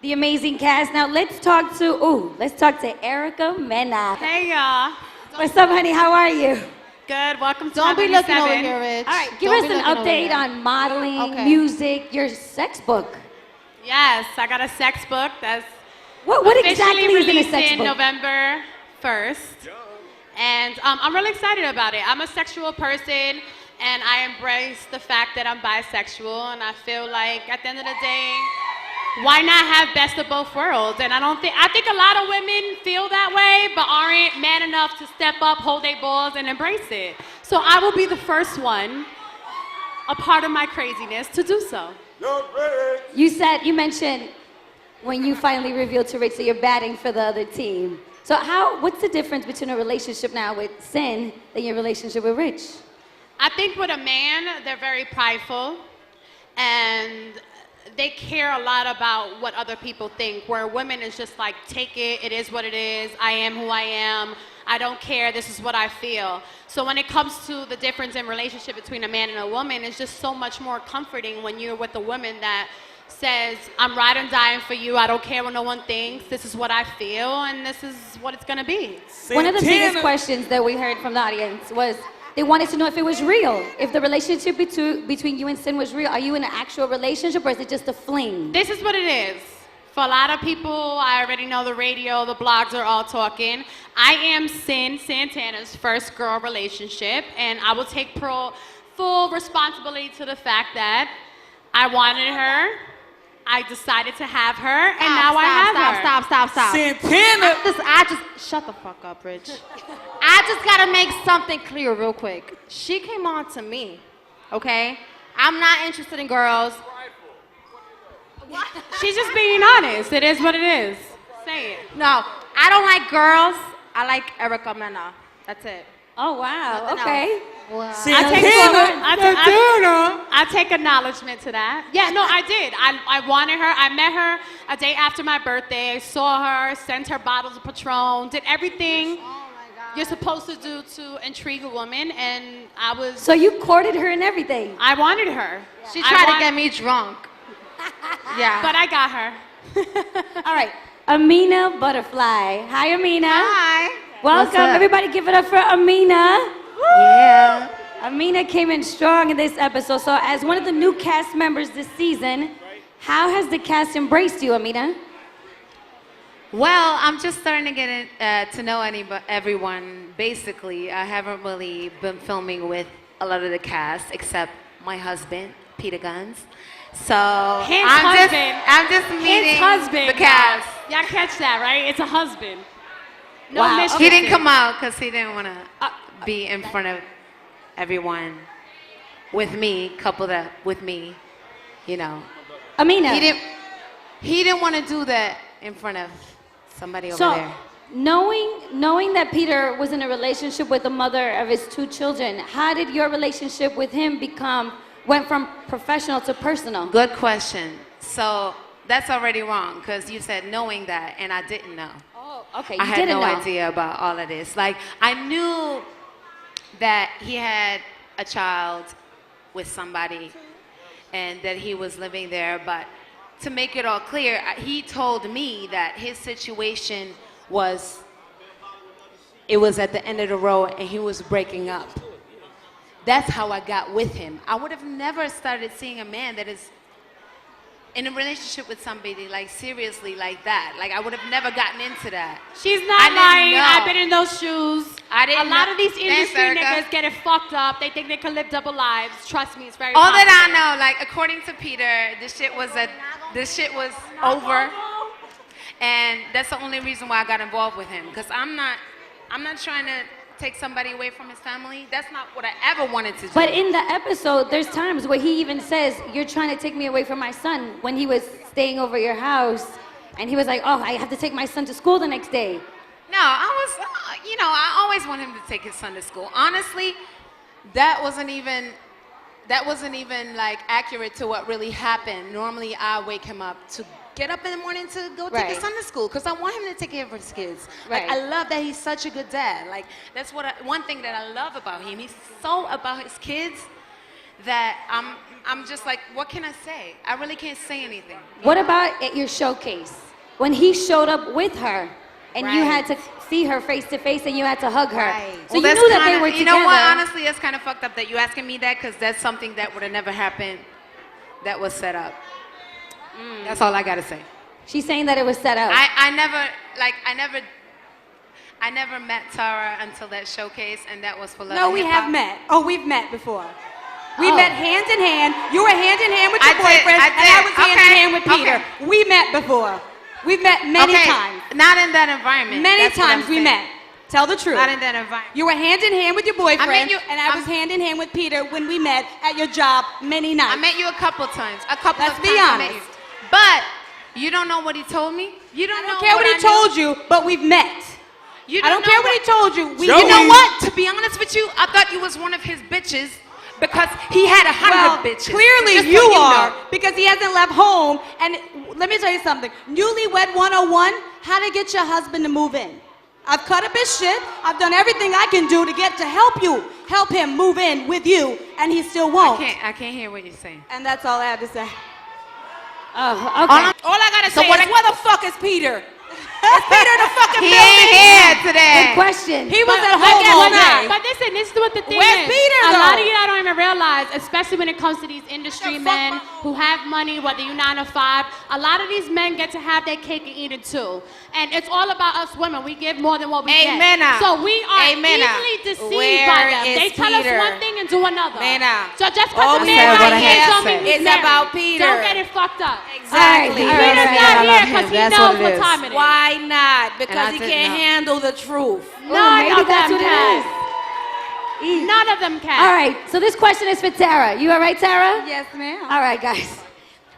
the amazing cast. Now let's talk to Erica Mena. Hey, y'all. What's up, honey? How are you? Good. Welcome to Don't be looking over 97. here, Rich. All right, give Don't us be an looking over update here. on modeling, Okay. music, your sex book. Yes, I got a sex book that's What officially exactly is in a released sex in book? November 1st. And I'm really excited about it. I'm a sexual person, and I embrace the fact that I'm bisexual, and I feel like at the end of the day, why not have best of both worlds? And I think a lot of women feel that way, but aren't man enough to step up, hold their balls, and embrace it. So I will be the first one, a part of my craziness, to do so. You mentioned when you finally revealed to Rich that you're batting for the other team. So what's the difference between a relationship now with Sin than your relationship with Rich? I think with a man, they're very prideful, and they care a lot about what other people think, where women is just like, take it, it is what it is, I am who I am, I don't care, this is what I feel. So when it comes to the difference in relationship between a man and a woman, it's just so much more comforting when you're with a woman that says, I'm ride and dying for you, I don't care what no one thinks, this is what I feel, and this is what it's gonna be. One of the biggest questions that we heard from the audience was, they wanted to know if it was real, if the relationship between you and Sin was real. Are you in an actual relationship, or is it just a fling? This is what it is. For a lot of people, I already know the radio, the blogs are all talking. I am Sin Santana's first girl relationship, and I will take full responsibility to the fact that I wanted her, I decided to have her, and now I have her. Stop. Santana! Shut the fuck up, Rich. I just gotta make something clear real quick. She came on to me, okay? I'm not interested in girls. She's just being honest. It is what it is. Say it. No, I don't like girls. I like Erica Mena. That's it. Oh, wow, Nothing okay. Wow. I take acknowledgement to that. Yeah, no, I did. I wanted her. I met her a day after my birthday. Saw her, sent her bottles of Patron, did everything you're supposed to do to intrigue a woman, and I was... So you courted her and everything? I wanted her. She tried to get me drunk. Yeah. But I got her. All right, Amina Buddafly. Hi, Amina. Hi. Welcome. Everybody give it up for Amina. Yeah. Amina came in strong in this episode. So as one of the new cast members this season, how has the cast embraced you, Amina? Well, I'm just starting to get to know everyone. Basically, I haven't really been filming with a lot of the cast except my husband, Peter Guns. So I'm just meeting the cast. Y'all catch that, right? It's a husband. No Wow. mystery. He didn't come out because he didn't want to be in front of everyone with me, coupled up with me, you know. Amina. He didn't want to do that in front of somebody over there. Knowing that Peter was in a relationship with the mother of his 2 children, how did your relationship with him went from professional to personal? Good question. So that's already wrong because you said knowing that, and I didn't know. Oh, okay. I had no idea about all of this. Like, I knew that he had a child with somebody and that he was living there, but to make it all clear, he told me that his situation was at the end of the road and he was breaking up. That's how I got with him. I would have never started seeing a man that is in a relationship with somebody, like, seriously like that. Like, I would have never gotten into that. She's not lying. I've been in those shoes. A lot of these industry niggas get it fucked up. They think they can live double lives. Trust me, it's very All possible. that I know, like, according to Peter, this shit was over. And that's the only reason why I got involved with him. Because I'm not trying to take somebody away from his family. That's not what I ever wanted to do. But in the episode, there's times where he even says, you're trying to take me away from my son, when he was staying over your house. And he was like, oh, I have to take my son to school the next day. No, I always want him to take his son to school. Honestly, that wasn't even like accurate to what really happened. Normally, I wake him up to get up in the morning to go take his son to school because I want him to take care of his kids. Right. Like, I love that he's such a good dad. Like, that's one thing that I love about him. He's so about his kids that I'm just like, what can I say? I really can't say anything. What about at your showcase? When he showed up with her and you had to see her face to face and you had to hug her. Right. So you knew that they were together. You know what? Honestly, it's kind of fucked up that you asking me that because that's something that would have never happened that was set up. That's all I got to say. She's saying that it was set up. I never met Tara until that showcase, and that was for Love No, and we Hip-Hop. have met. Oh, we've met before. We met hand in hand. You were hand in hand with your I did, boyfriend, I and I did. was hand in Okay, hand with Peter. okay. We met before. We've met many times. Not in that environment. Many That's what I'm times we saying. met. Tell the truth. Not in that environment. You were hand in hand with your boyfriend, you- and I was hand in hand with Peter when we met at your job many nights. I met you a couple times. A couple Let's of be times I met honest. you. But you don't know what he told me? You don't I know don't care what he I knew? told you, but we've met. You I don't know care what he told you. You know what? To be honest with you, I thought you was one of his bitches because he had 100 Well, bitches. clearly Just so you know. are, because he hasn't left home. And let me tell you something. Newlywed 101, how to get your husband to move in. I've cut up his shit. I've done everything I can do to help him move in with you, and he still won't. I can't hear what you're saying. And that's all I have to say. Oh, okay. All I gotta say what is, where the fuck is Peter? Is Peter in the fucking He building? ain't here today. Good question. He was at home all day. But listen, this is what the thing Where's is. Peter, a lot though? of y'all don't even realize, especially when it comes to these industry men who have money, whether you're 9 or 5, a lot of these men get to have their cake and eat it too. And it's all about us women. We give more than what we get. Mena. So we are Mena. easily deceived Where by them. is They tell Peter? us one thing and do another. Mena. So just All because a we man said what right I here had to don't say. mean he's It's married. about Peter. Don't get it fucked up. Exactly. All right, Peter's all right, not all here right. because he That's knows what it what is. time it is. Why not? And Because I he didn't can't know. handle the truth. None maybe of that's them what it can. is. None of them can. All right, so this question is for Tara. You all right, Tara? Yes, ma'am. All right, guys.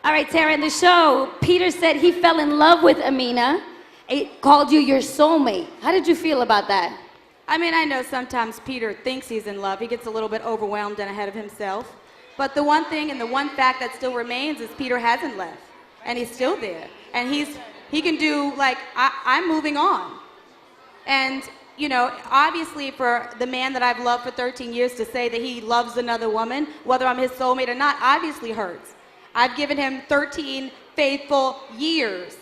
All right, Tara, in the show, Peter said he fell in love with Amina. It called you your soulmate. How did you feel about that? I mean, I know sometimes Peter thinks he's in love. He gets a little bit overwhelmed and ahead of himself. But the one thing and the one fact that still remains is Peter hasn't left. And he's still there. And he can do, like, I'm moving on. And, you know, obviously for the man that I've loved for 13 years to say that he loves another woman, whether I'm his soulmate or not, obviously hurts. I've given him 13 faithful years.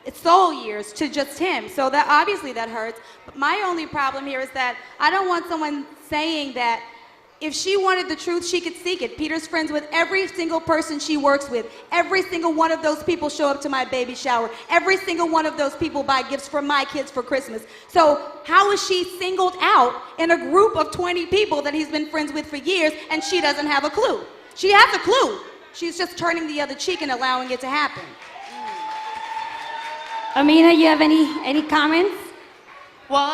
It's soul years to just him. So that obviously that hurts. But my only problem here is that I don't want someone saying that if she wanted the truth, she could seek it. Peter's friends with every single person she works with. Every single one of those people show up to my baby shower. Every single one of those people buy gifts for my kids for Christmas. So how is she singled out in a group of 20 people that he's been friends with for years and she doesn't have a clue? She has a clue. She's just turning the other cheek and allowing it to happen. Amina, you have any comments? Well,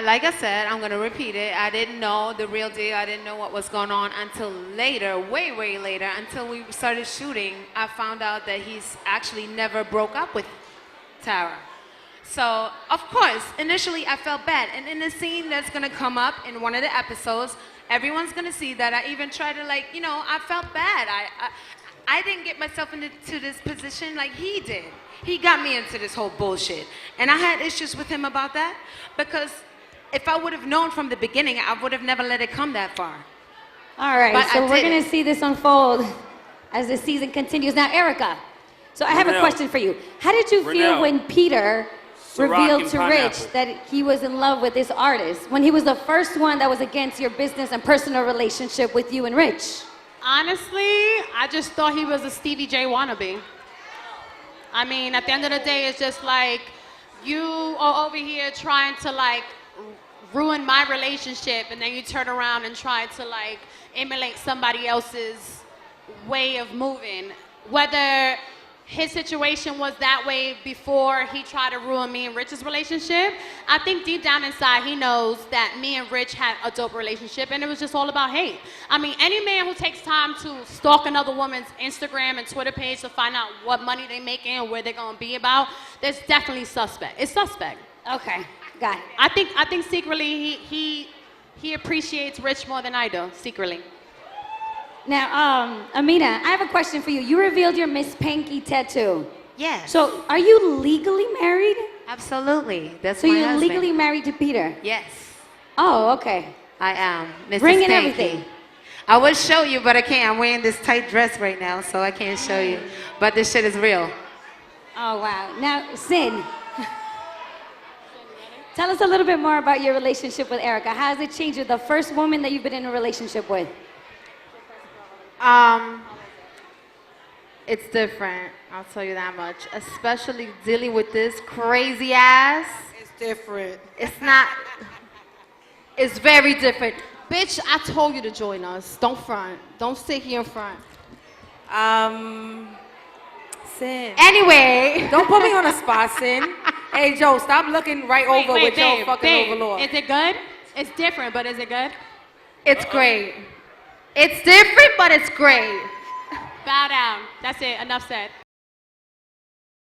like I said, I'm going to repeat it. I didn't know the real deal. I didn't know what was going on until later, way, way later, until we started shooting. I found out that he's actually never broke up with Tara. So, of course, initially I felt bad. And in the scene that's going to come up in one of the episodes, everyone's going to see that I even tried to, like, you know, I felt bad. I didn't get myself into this position like he did. He got me into this whole bullshit. And I had issues with him about that because if I would have known from the beginning, I would have never let it come that far. All right, But so I we're did going it. to see this unfold as the season continues. Now, Erica, so I have a Renelle. question for you. How did you feel Renelle. when Peter Ciroc revealed and to pineapple. Rich that he was in love with this artist, when he was the first one that was against your business and personal relationship with you and Rich? Honestly, I just thought he was a Stevie J wannabe. I mean, at the end of the day, it's just like, you are over here trying to like ruin my relationship, and then you turn around and try to like emulate somebody else's way of moving. Whether his situation was that way before he tried to ruin me and Rich's relationship, I think deep down inside he knows that me and Rich had a dope relationship and it was just all about hate. I mean, any man who takes time to stalk another woman's Instagram and Twitter page to find out what money they making and where they're gonna be about, that's definitely suspect. It's suspect. Okay, got it. I think secretly he appreciates Rich more than I do, secretly. Now, Amina, I have a question for you. You revealed your Miss Panky tattoo. Yes. So, are you legally married? Absolutely. That's So my you're husband. legally married to Peter? Yes, Oh, okay. I am. Mrs. Ring and Panky. everything. I would show you, but I can't. I'm wearing this tight dress right now, so I can't show you. But this shit is real. Oh, wow. Now, Sin, tell us a little bit more about your relationship with Erica. How has it changed with the first woman that you've been in a relationship with? It's different. I'll tell you that much. Especially dealing with this crazy ass. It's different. It's not. It's very different. Bitch, I told you to join us. Don't front. Don't sit here in front. Sin. Anyway. Don't put me on a spot, Sin. Hey, Joe, stop looking right over with your fucking overlord. Is it good? It's different, but is it good? It's great. It's different, but it's great. Bow down. That's it. Enough said.